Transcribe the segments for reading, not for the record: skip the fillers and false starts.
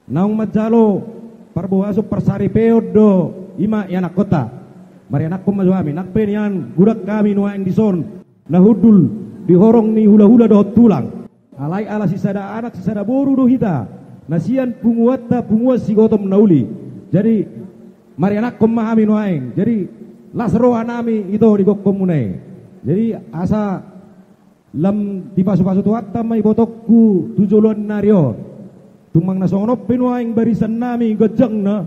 naung majalo parbuaso persari peodo ima yanak kota mari anak pemasuami nak penian gudak kami nuaing dison nahudul dihorong ni hula-hula dohot tulang alai ala sisada anak sisada boru do hita nasian punguata punguat sigotom nauli jadi mari anak memahami nuaing jadi lasro anami itu digok komunai jadi asa lam di pasu-pasu tuatta mai botokku tujulon nario tumang nasonop pinuaing barisan nami gejeng na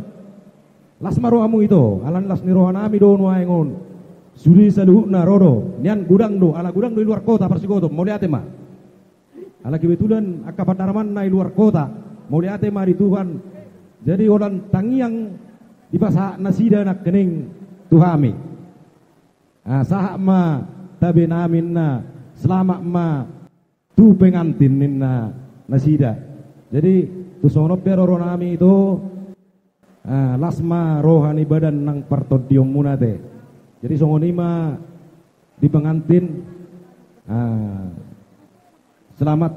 las maroamu itu alan las niroha nami do nuaingon suri saluhuk na rodo nian gudang do ala gudang do di luar kota persikoto mau lihat ma ala kebetulan akapat daraman na di luar kota mau lihat ma di Tuhan jadi orang tangiang di pasah nasida nak kening tuhami sahak ma tabi namin na selamat ma tu pengantin na nasida jadi tu sono peroro nami itu lasma rohani badan nang partodium munate jadi songonima di pengantin selamat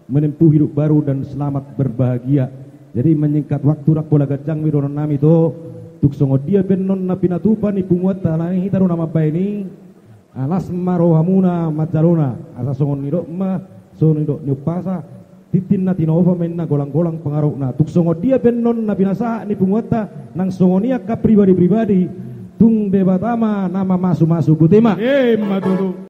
menempuh hidup baru dan selamat berbahagia jadi menyingkat waktu rak bola gajang midonon nami itu tuk songo dia benon na pinatupa ni punguat talani hitaru nama baini lasma rohamuna majalona asa songon nidok ma songon nidok nyupasa titin na tinova men na golang-golang pengaruh na tuk songo dia benon na binasa ni punguata nang songonia ka pribadi-pribadi tung debatama nama masu-masu butema matutu